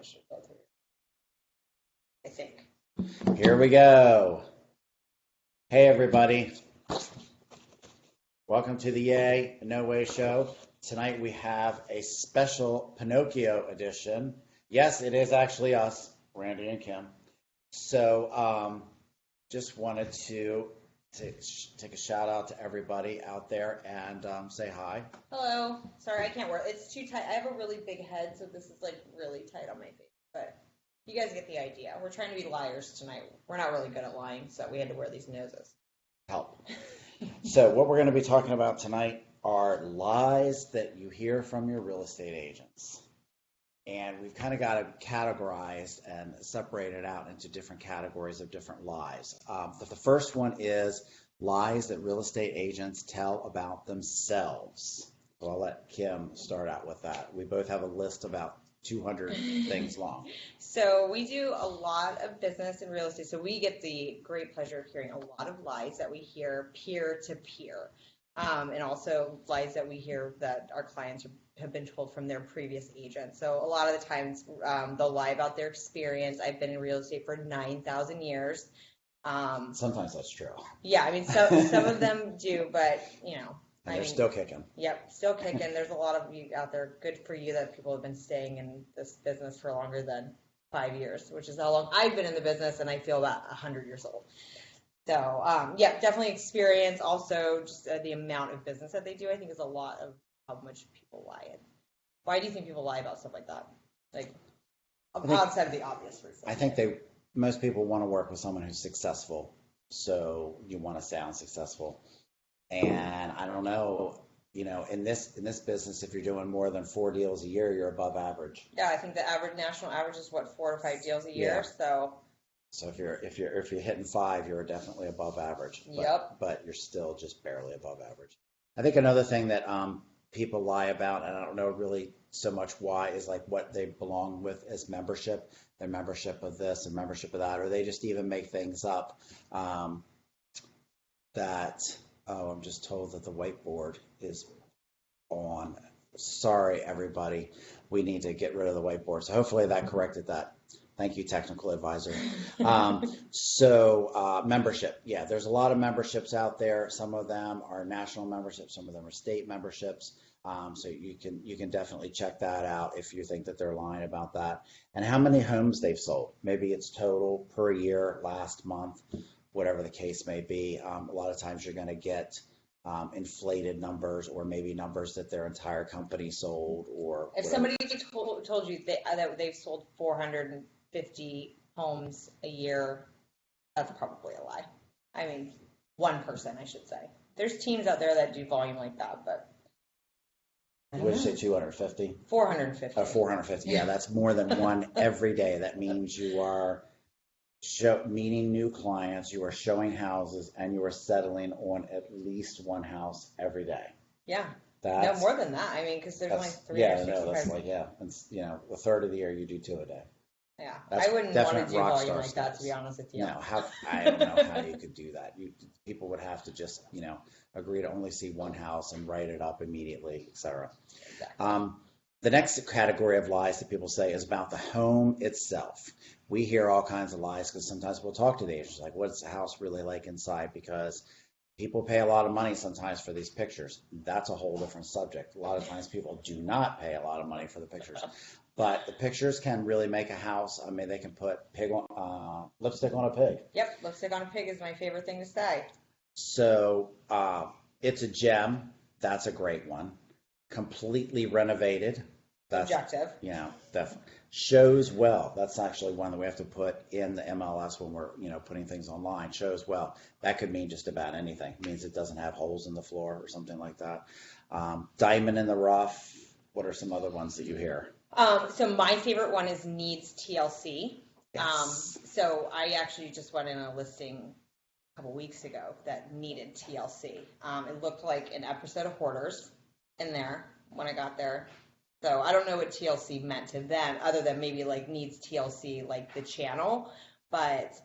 I should go through. I think. Here we go. Hey, everybody. Welcome to the Yay No Way show. Tonight we have a special Pinocchio edition. Yes, it is actually us, Randy and Kim. So just wanted to take a shout out to everybody out there and say hi. Hello. Sorry, I can't wear it. It's too tight. I have a really big head, so this is like really tight on my face. But you guys get the idea. We're trying to be liars tonight. We're not really good at lying, so we had to wear these noses. Help. So what we're going to be talking about tonight are lies that you hear from your real estate agents. And we've kind of got it categorized and separated out into different categories of different lies. The first one is lies that real estate agents tell about themselves. So I'll let Kim start out with that. We both have a list about 200 things long. So we do a lot of business in real estate. So we get the great pleasure of hearing a lot of lies that we hear peer to peer. And also lies that we hear that our clients have been told from their previous agent. So a lot of the times they'll lie about their experience. I've been in real estate for 9,000 years. Sometimes that's true. Yeah, I mean, some of them do, but you know. And they're still kicking. Yep, still kicking. There's a lot of you out there. Good for you that people have been staying in this business for longer than 5 years, which is how long I've been in the business, and I feel about 100 years old. So, yeah, definitely experience. Also, just the amount of business that they do, I think, is a lot of how much people lie. And why do you think people lie about stuff like that? Like, outside of the obvious reason. I think most people want to work with someone who's successful, so you want to sound successful. And I don't know, you know, in this business, if you're doing more than 4 deals a year, you're above average. Yeah, I think the national average is what, 4 or 5 deals a year. Yeah. So if you're hitting 5, you're definitely above average. Yep. But you're still just barely above average. I think another thing that people lie about, and I don't know really so much why, is like what they belong with as membership, their membership of this and membership of that, or they just even make things up that. Oh, I'm just told that the whiteboard is on. Sorry, everybody. We need to get rid of the whiteboard. So hopefully that corrected that. Thank you, technical advisor. Membership. Yeah, there's a lot of memberships out there. Some of them are national memberships. Some of them are state memberships. So you can definitely check that out if you think that they're lying about that. And how many homes they've sold. Maybe it's total per year, last month, whatever the case may be. A lot of times you're going to get inflated numbers, or maybe numbers that their entire company sold. Or if somebody told you that they've sold 450 homes a year, that's probably a lie. I mean, one person, I should say. There's teams out there that do volume like that, but. Would you say 250? 450. 450. Yeah, that's more than one every day. That means you are meeting new clients, you are showing houses, and you are settling on at least one house every day. Yeah. No, more than that. I mean, because there's only 365. Yeah, no, that's like, yeah. And, you know, a third of the year you do 2 a day. Yeah. That's I wouldn't want to do volume like stuff. that, to be honest with you. No, I don't know how you could do that. People would have to just, you know, agree to only see one house and write it up immediately, etc. Exactly. The next category of lies that people say is about the home itself. We hear all kinds of lies because sometimes we'll talk to the agents like, what's the house really like inside? Because people pay a lot of money sometimes for these pictures. That's a whole different subject. A lot of times people do not pay a lot of money for the pictures. But the pictures can really make a house. I mean, they can put lipstick on a pig. Yep, lipstick on a pig is my favorite thing to say. So it's a gem. That's a great one. Completely renovated. That's objective. Yeah, definitely. Shows well. That's actually one that we have to put in the MLS when we're, you know, putting things online. Shows well. That could mean just about anything. It means it doesn't have holes in the floor or something like that. Diamond in the rough. What are some other ones that you hear? So my favorite one is needs TLC. Yes. So I actually just went in a listing a couple weeks ago that needed TLC. It looked like an episode of Hoarders in there when I got there. So I don't know what TLC meant to them, other than maybe like needs TLC, like the channel, but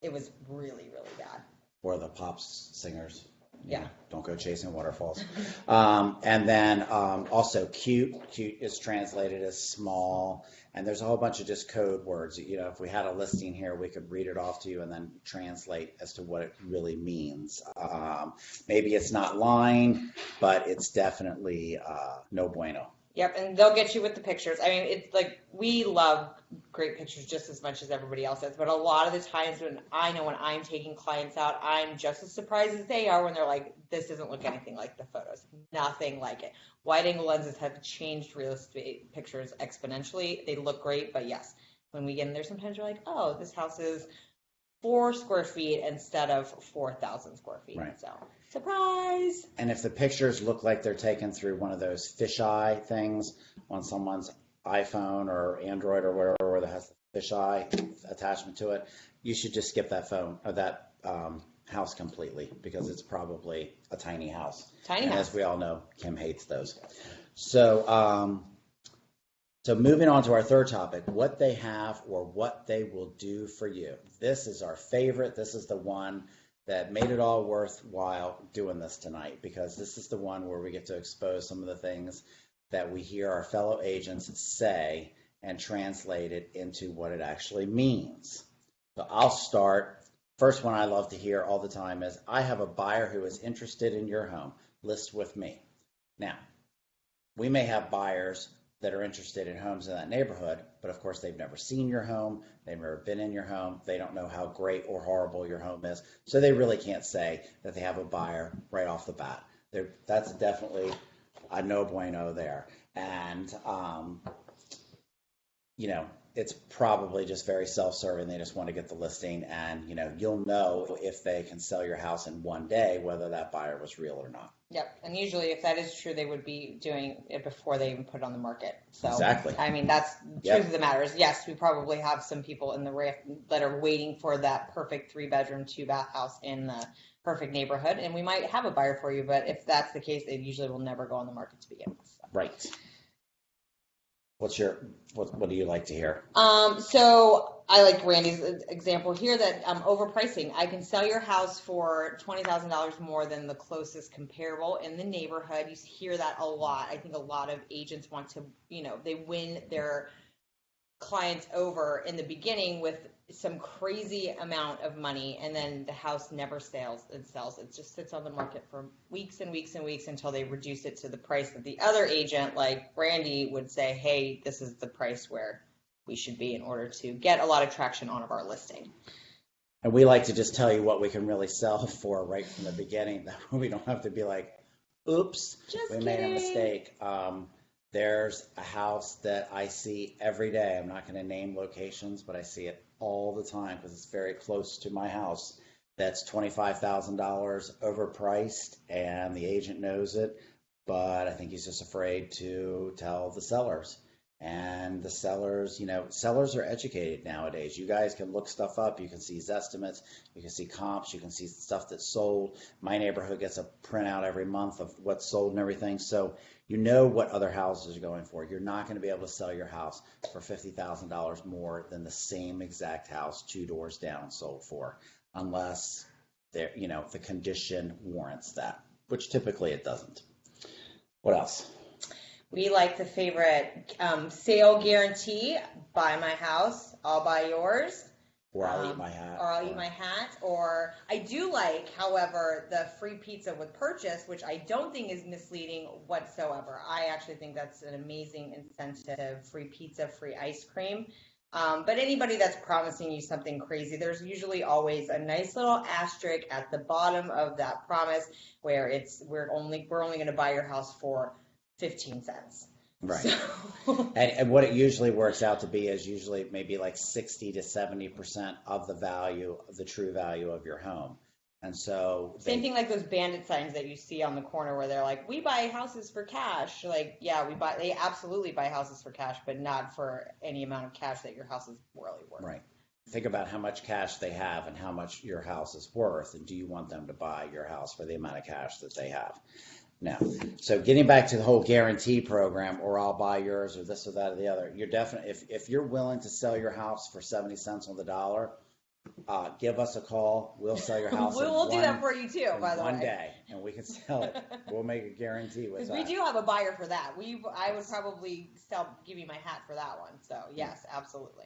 it was really, really bad. Or the pop singers. Yeah. Don't go chasing waterfalls. And then also cute. Cute is translated as small. And there's a whole bunch of just code words. If we had a listing here, we could read it off to you and then translate as to what it really means. Maybe it's not lying, but it's definitely no bueno. Yep, and they'll get you with the pictures. I mean, it's like we love great pictures just as much as everybody else does. But a lot of the times when I'm taking clients out, I'm just as surprised as they are when they're like, this doesn't look anything like the photos. Nothing like it. Wide angle lenses have changed real estate pictures exponentially. They look great, but yes, when we get in there, sometimes you're like, oh, this house is 4 square feet instead of 4,000 square feet. Right. So, surprise. And if the pictures look like they're taken through one of those fisheye things on someone's iPhone or Android or whatever, where that has the fisheye attachment to it, you should just skip that phone or that house completely, because it's probably a tiny house. And as we all know, Kim hates those. So, so moving on to our third topic, what they have or what they will do for you. This is our favorite. This is the one that made it all worthwhile doing this tonight, because this is the one where we get to expose some of the things that we hear our fellow agents say and translate it into what it actually means. So I'll start. First one I love to hear all the time is, I have a buyer who is interested in your home. List with me. Now, we may have buyers that are interested in homes in that neighborhood, but of course they've never seen your home, they've never been in your home, they don't know how great or horrible your home is, so they really can't say that they have a buyer right off the bat. That's definitely a no bueno there. And, it's probably just very self-serving. They just want to get the listing, and, you'll know if they can sell your house in one day, whether that buyer was real or not. Yep, and usually if that is true, they would be doing it before they even put it on the market. So, exactly. I mean, that's the truth of the matter is, yes, we probably have some people in the that are waiting for that perfect 3-bedroom, 2-bath house in the perfect neighborhood, and we might have a buyer for you, but if that's the case, they usually will never go on the market to begin with. So. Right. What do you like to hear? So I like Randy's example here that overpricing. I can sell your house for $20,000 more than the closest comparable in the neighborhood. You hear that a lot. I think a lot of agents want to, they win their clients over in the beginning with some crazy amount of money, and then the house never sells. It just sits on the market for weeks and weeks and weeks until they reduce it to the price that the other agent, like Randy, would say, hey, this is the price where we should be in order to get a lot of traction on our listing. And we like to just tell you what we can really sell for right from the beginning. That we don't have to be like, oops, we made a mistake. There's a house that I see every day. I'm not going to name locations, but I see it all the time because it's very close to my house. That's $25,000 overpriced, and the agent knows it, but I think he's just afraid to tell the sellers. And the sellers, sellers are educated nowadays. You guys can look stuff up. You can see estimates. You can see comps. You can see stuff that's sold. My neighborhood gets a printout every month of what's sold and everything. So you know what other houses are going for. You're not going to be able to sell your house for $50,000 more than the same exact house 2 doors down sold for, unless the condition warrants that, which typically it doesn't. What else? We like the favorite sale guarantee. Buy my house, I'll buy yours. Or I'll eat my hat. Or I'll eat my hat. Or I do like, however, the free pizza with purchase, which I don't think is misleading whatsoever. I actually think that's an amazing incentive. Free pizza, free ice cream. But anybody that's promising you something crazy, there's usually always a nice little asterisk at the bottom of that promise where we're only going to buy your house for 15 cents. Right. So. And what it usually works out to be is usually maybe like 60 to 70% of the value, of the true value of your home. And so same thing like those bandit signs that you see on the corner where they're like, we buy houses for cash. Like, yeah, they absolutely buy houses for cash, but not for any amount of cash that your house is really worth. Right. Think about how much cash they have and how much your house is worth, and do you want them to buy your house for the amount of cash that they have? No. So getting back to the whole guarantee program, or I'll buy yours, or this or that or the other, you're definitely, if you're willing to sell your house for 70 cents on the dollar, give us a call. We'll sell your house We'll do that for you too, by the way. one day, and we can sell it. We'll make a guarantee with Because that. we do have a buyer for that. I would probably give you my hat for that one. So yes, absolutely.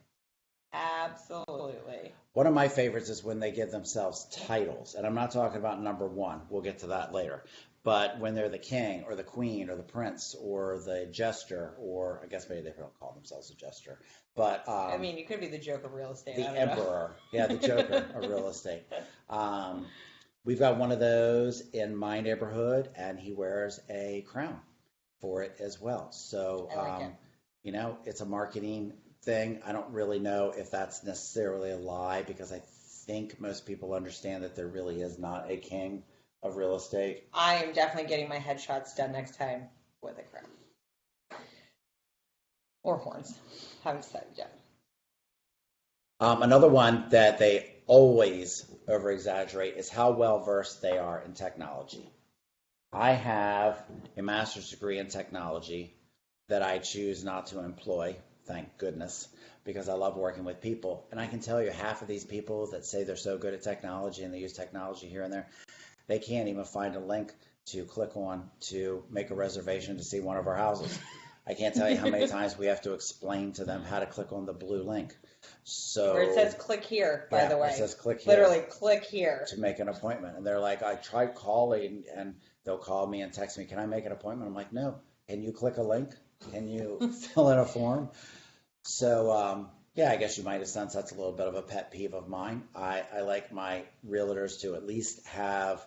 Absolutely. One of my favorites is when they give themselves titles, and I'm not talking about number one. We'll get to that later. But when they're the king or the queen or the prince or the jester, or I guess maybe they don't call themselves a jester, but I mean, you could be the joke of real estate. the emperor, yeah, the joker of real estate. We've got one of those in my neighborhood, and he wears a crown for it as well. So, I like it. you know, it's a marketing thing. I don't really know if that's necessarily a lie, because I think most people understand that there really is not a king of real estate. I am definitely getting my headshots done next time with a crown. Or horns. Haven't decided yet. Another one that they always over exaggerate is how well versed they are in technology. I have a master's degree in technology that I choose not to employ, thank goodness, because I love working with people. And I can tell you, half of these people that say they're so good at technology and they use technology here and there, they can't even find a link to click on to make a reservation to see one of our houses. I can't tell you how many times we have to explain to them how to click on the blue link. So Where it says click here, by the way. It says click here. Literally, click here. To make an appointment. And they're like, I tried calling, and they'll call me and text me, can I make an appointment? I'm like, no. Can you click a link? Can you fill in a form? So, yeah, I guess you might have sensed that's a little bit of a pet peeve of mine. I like my realtors to at least have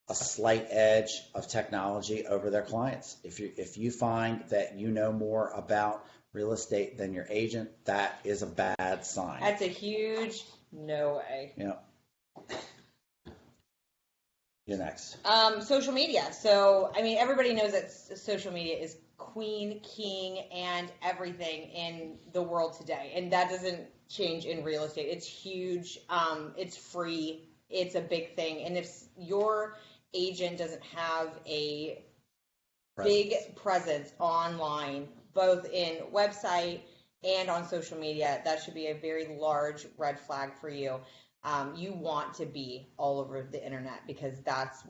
a slight edge of technology over their clients. If you find that you know more about real estate than your agent, that is a bad sign. That's a huge no way. Yeah. You're next. Social media. So, I mean, everybody knows that social media is queen, king, and everything in the world today. And that doesn't change in real estate. It's huge. It's free. It's a big thing. And if your agent doesn't have a big presence online, both in website and on social media, that should be a very large red flag for you. You want to be all over the internet, because that's,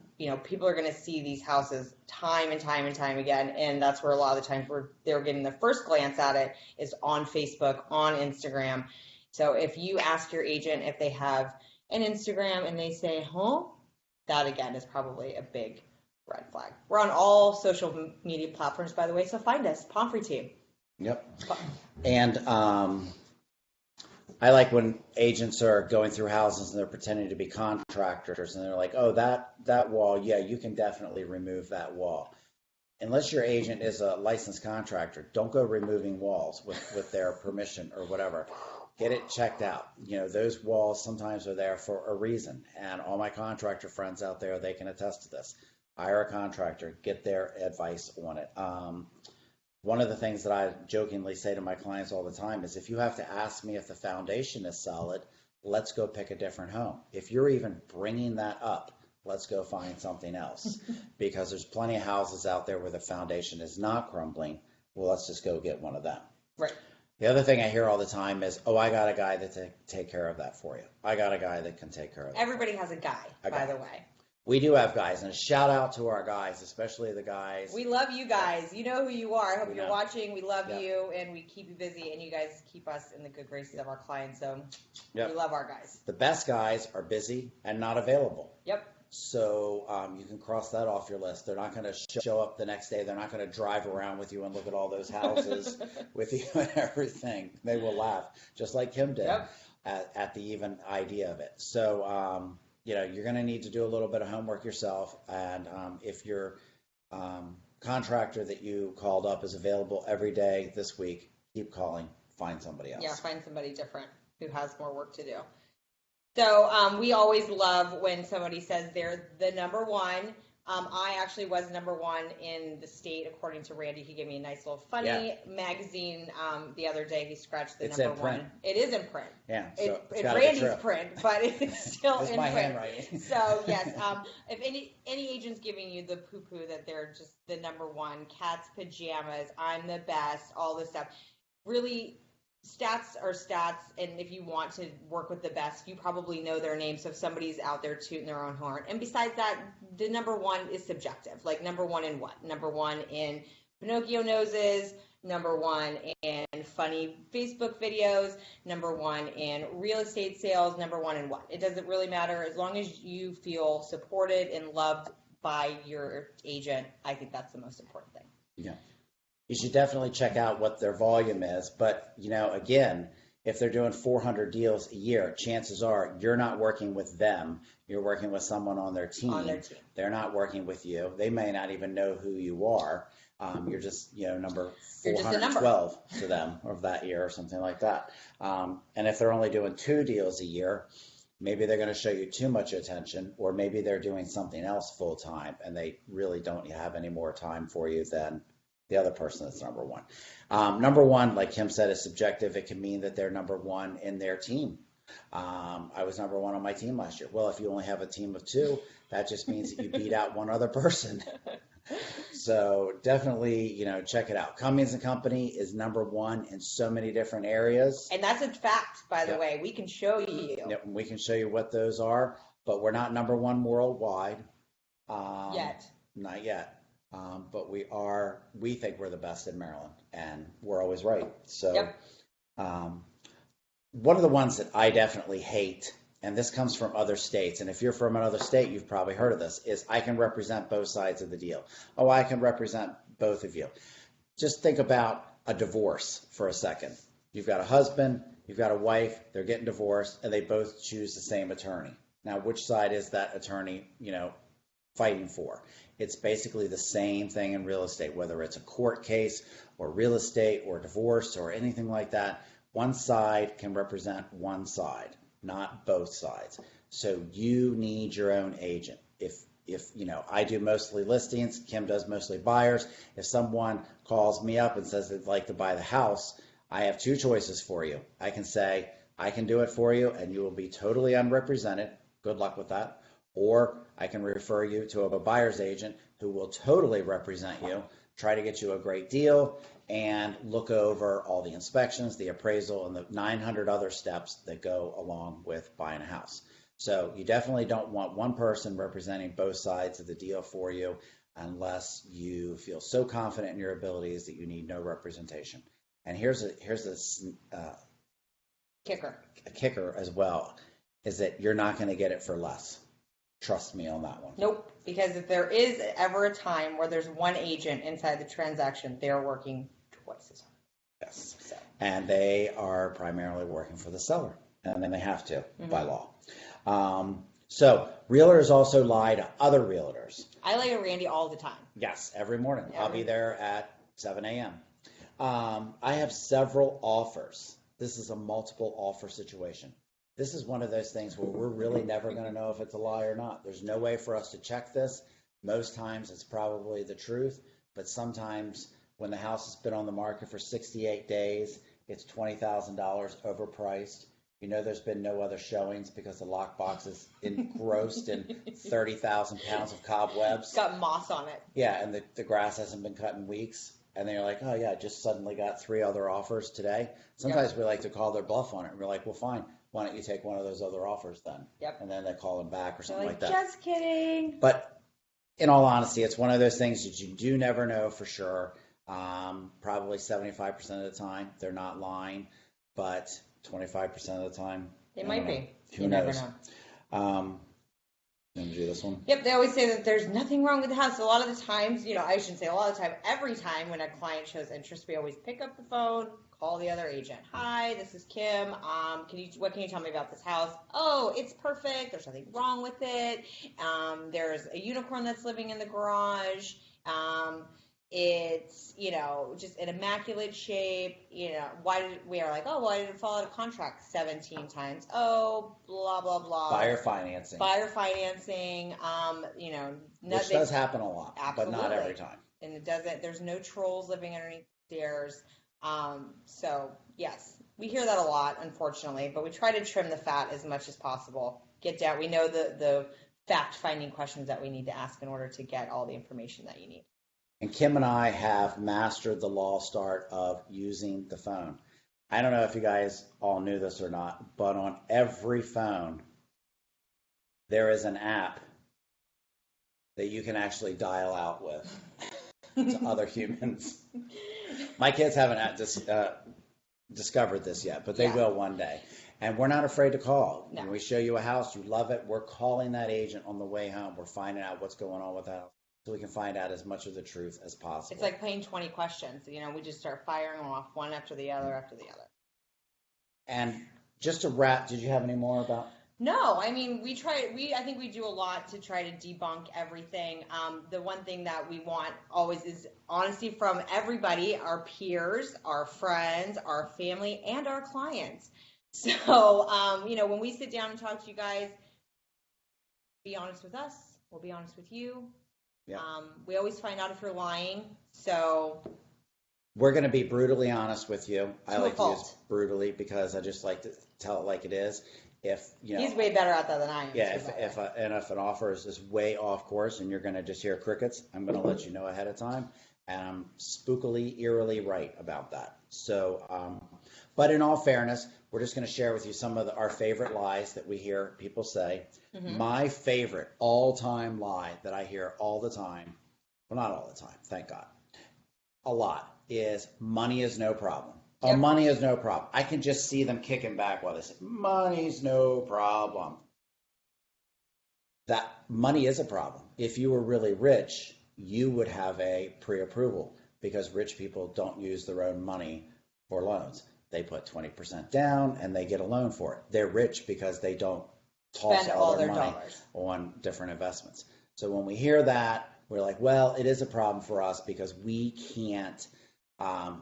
people are going to see these houses time and time and time again. And that's where a lot of the times where they're getting the first glance at it is on Facebook, on Instagram. So if you ask your agent if they have an Instagram and they say, that again is probably a big red flag. We're on all social media platforms, by the way, so find us, Pomfrey team. Yep. And I like when agents are going through houses and they're pretending to be contractors, and they're like, oh, that wall, yeah, you can definitely remove that wall. Unless your agent is a licensed contractor, don't go removing walls with their permission or whatever. Get it checked out. Those walls sometimes are there for a reason. And all my contractor friends out there, they can attest to this. Hire a contractor, get their advice on it. One of the things that I jokingly say to my clients all the time is, if you have to ask me if the foundation is solid, let's go pick a different home. If you're even bringing that up, let's go find something else, because there's plenty of houses out there where the foundation is not crumbling. Well, let's just go get one of them. Right. The other thing I hear all the time is, oh, I got a guy that take care of that for you. I got a guy that can take care of that. Everybody has a guy, by the way. We do have guys, and a shout out to our guys, especially the guys. We love you guys. You know who you are. I hope you're watching. We love you, and we keep you busy, and you guys keep us in the good graces of our clients. So we love our guys. The best guys are busy and not available. Yep. So you can cross that off your list. They're not going to show up the next day. They're not going to drive around with you and look at all those houses with you and everything. They will laugh, just like Kim did at the even idea of it. So, you're going to need to do a little bit of homework yourself. And if your contractor that you called up is available every day this week, keep calling. Find somebody else. Yeah, find somebody different who has more work to do. So we always love when somebody says they're the number one. I actually was number one in the state, according to Randy. He gave me a nice little funny magazine the other day. He scratched the number one. It is in print. Yeah, so it's Randy's print, but it's still in my print. Handwriting. So yes, if any agent's giving you the poo-poo that they're just the number one, cat's pajamas, I'm the best, all this stuff, really stats are stats, and if you want to work with the best, you probably know their name. So if somebody's out there tooting their own horn, and besides that, the number one is subjective. Like number one in what? Number one in Pinocchio noses. Number one in funny Facebook videos. Number one in real estate sales. Number one in what? It doesn't really matter as long as you feel supported and loved by your agent. I think that's the most important thing. Yeah. You should definitely check out what their volume is. But, again, if they're doing 400 deals a year, chances are you're not working with them. You're working with someone on their team. They're not working with you. They may not even know who you are. You're just, number 412 to them of that year or something like that. And if they're only doing 2 deals a year, maybe they're going to show you too much attention, or maybe they're doing something else full time and they really don't have any more time for you than the other person that's number one. Number one, like Kim said, is subjective. It can mean that they're number one in their team. I was number one on my team last year. Well, if you only have a team of 2, that just means that you beat out one other person. So definitely, check it out. Cummings and Company is number one in so many different areas. And that's a fact, by the way. We can show you. Yep, we can show you what those are, but we're not number one worldwide. Yet. Not yet. But we think we're the best in Maryland, and we're always right. So one of the ones that I definitely hate, and this comes from other states, and if you're from another state, you've probably heard of this, is I can represent both sides of the deal. Oh, I can represent both of you. Just think about a divorce for a second. You've got a husband, you've got a wife, they're getting divorced, and they both choose the same attorney. Now, which side is that attorney, fighting for? It's basically the same thing in real estate, whether it's a court case or real estate or divorce or anything like that. One side can represent one side, not both sides. So you need your own agent. If I do mostly listings, Kim does mostly buyers. If someone calls me up and says they'd like to buy the house, I have 2 choices for you. I can say, I can do it for you and you will be totally unrepresented. Good luck with that. Or I can refer you to a buyer's agent who will totally represent you, try to get you a great deal, and look over all the inspections, the appraisal, and the 900 other steps that go along with buying a house. So you definitely don't want one person representing both sides of the deal for you unless you feel so confident in your abilities that you need no representation. And here's a kicker as well, is that you're not going to get it for less. Trust me on that one. Nope, because if there is ever a time where there's one agent inside the transaction, they're working twice as hard. Yes. So. And they are primarily working for the seller, and then they have to by law. So realtors also lie to other realtors. I lie to Randy all the time. Yes, every morning. I'll be there at 7 a.m. I have several offers. This is a multiple offer situation. This is one of those things where we're really never going to know if it's a lie or not. There's no way for us to check this. Most times it's probably the truth, but sometimes when the house has been on the market for 68 days, it's $20,000 overpriced. There's been no other showings because the lockbox is engrossed in 30,000 pounds of cobwebs. It's got moss on it. Yeah, and the grass hasn't been cut in weeks. And then you're like, oh, yeah, I just suddenly got 3 other offers today. Sometimes we like to call their bluff on it. And we're like, well, fine. Why don't you take one of those other offers then? Yep. And then they call them back or something like that. Just kidding. But in all honesty, it's one of those things that you do never know for sure. Probably 75% of the time they're not lying, but 25% of the time they might be. Who knows? Never know. Let me do this one. Yep, they always say that there's nothing wrong with the house. A lot of the times, I shouldn't say a lot of the time, every time when a client shows interest, we always pick up the phone, call the other agent. Hi, this is Kim. What can you tell me about this house? Oh, it's perfect. There's nothing wrong with it. There's a unicorn that's living in the garage. It's, just an immaculate shape. Why did it fall out of contract 17 times? Oh, blah, blah, blah. Buyer financing. Which does happen a lot, absolutely. But not every time. And there's no trolls living underneath the stairs. So yes, we hear that a lot, unfortunately, but we try to trim the fat as much as possible. Get down. We know the fact-finding questions that we need to ask in order to get all the information that you need. And Kim and I have mastered the lost art of using the phone. I don't know if you guys all knew this or not, but on every phone, there is an app that you can actually dial out with to other humans. My kids haven't discovered this yet, but they will one day. And we're not afraid to call. No. When we show you a house, you love it, we're calling that agent on the way home. We're finding out what's going on with that house so we can find out as much of the truth as possible. It's like playing 20 questions. You know, we just start firing them off one after the other after the other. And just to wrap, did you have any more about? No, I mean, I think we do a lot to try to debunk everything. The one thing that we want always is honesty from everybody, our peers, our friends, our family, and our clients. So, you know, when we sit down and talk to you guys, be honest with us. We'll be honest with you. Yeah. We always find out if you're lying. So we're going to be brutally honest with you. I like to use fault. brutally because I just like to tell it like it is. If you know, he's way better at that than I am. yeah. If an offer is just way off course and you're going to just hear crickets, I'm going to let you know ahead of time. And I'm spookily, eerily right about that. So, but in all fairness, we're just going to share with you some of our favorite lies that we hear people say. Mm-hmm. My favorite all-time lie that I hear all the time, well, not all the time, thank God, a lot, is money is no problem. Yep. Oh, money is no problem. I can just see them kicking back while they say, money's no problem. That money is a problem. If you were really rich, you would have a pre-approval because rich people don't use their own money for loans. They put 20% down and they get a loan for it. They're rich because they don't toss all their money on different investments. So when we hear that, we're like, well, it is a problem for us because we can't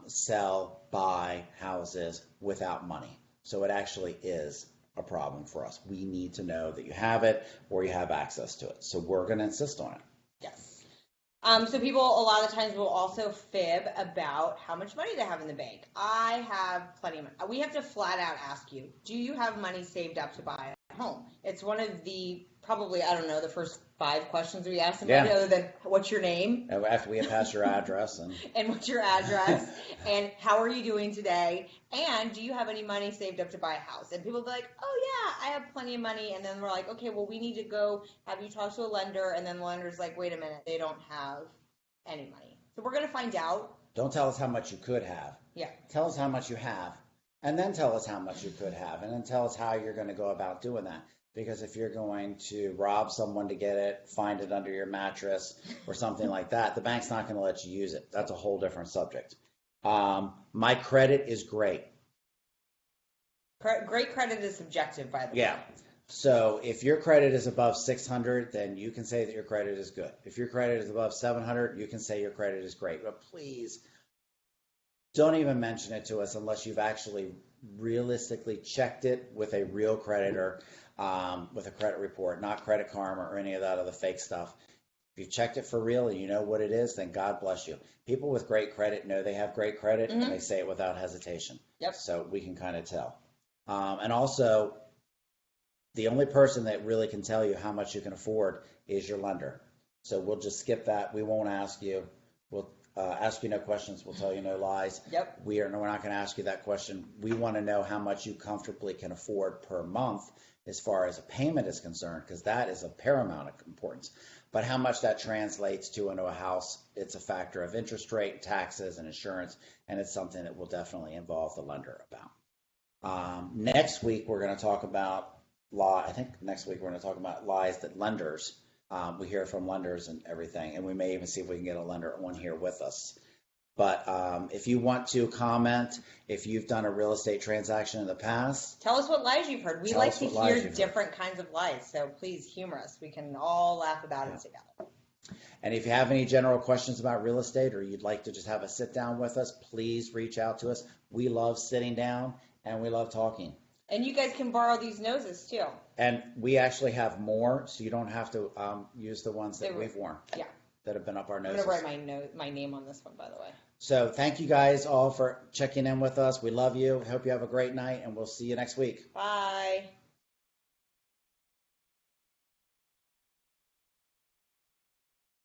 sell, buy houses without money. So it actually is a problem for us. We need to know that you have it or you have access to it. So we're going to insist on it. Yes. So people a lot of times will also fib about how much money they have in the bank. I have plenty of money. We have to flat out ask you, do you have money saved up to buy a home? It's one of the probably, I don't know, the first 5 questions we ask somebody other than what's your name? After we have passed your address. And what's your address? And how are you doing today? And do you have any money saved up to buy a house? And people will be like, oh yeah, I have plenty of money. And then we're like, okay, well, we need to go have you talk to a lender. And then the lender's like, wait a minute, they don't have any money. So we're going to find out. Don't tell us how much you could have. Yeah. Tell us how much you have. And then tell us how much you could have. And then tell us how you're going to go about doing that. Because if you're going to rob someone to get it, find it under your mattress or something like that, the bank's not going to let you use it. That's a whole different subject. My credit is great. Great credit is subjective, by the way. Yeah. So if your credit is above 600, then you can say that your credit is good. If your credit is above 700, you can say your credit is great. But please don't even mention it to us unless you've actually realistically checked it with a real creditor. With a credit report, not Credit Karma or any of that other fake stuff. If you checked it for real and you know what it is, then God bless you. People with great credit know they have great credit, and they say it without hesitation. Yep. So we can kind of tell. And also, the only person that really can tell you how much you can afford is your lender. So we'll just skip that. We won't ask you. We'll ask you no questions. We'll tell you no lies. Yep. We're not going to ask you that question. We want to know how much you comfortably can afford per month as far as a payment is concerned, because that is of paramount importance. But how much that translates to into a house, it's a factor of interest rate, taxes, and insurance, and it's something that will definitely involve the lender about. Next week, we're going to talk about I think next week we're going to talk about lies that lenders, we hear from lenders and everything, and we may even see if we can get a lender on here with us. But if you want to comment, if you've done a real estate transaction in the past. Tell us what lies you've heard. We like to hear different kinds of lies, so please humor us. We can all laugh about it together. And if you have any general questions about real estate or you'd like to just have a sit down with us, please reach out to us. We love sitting down and we love talking. And you guys can borrow these noses too. And we actually have more, so you don't have to use the ones that we've worn. Yeah. That have been up our noses. I'm going to write my name on this one, by the way. So thank you guys all for checking in with us. We love you. Hope you have a great night, and we'll see you next week. Bye.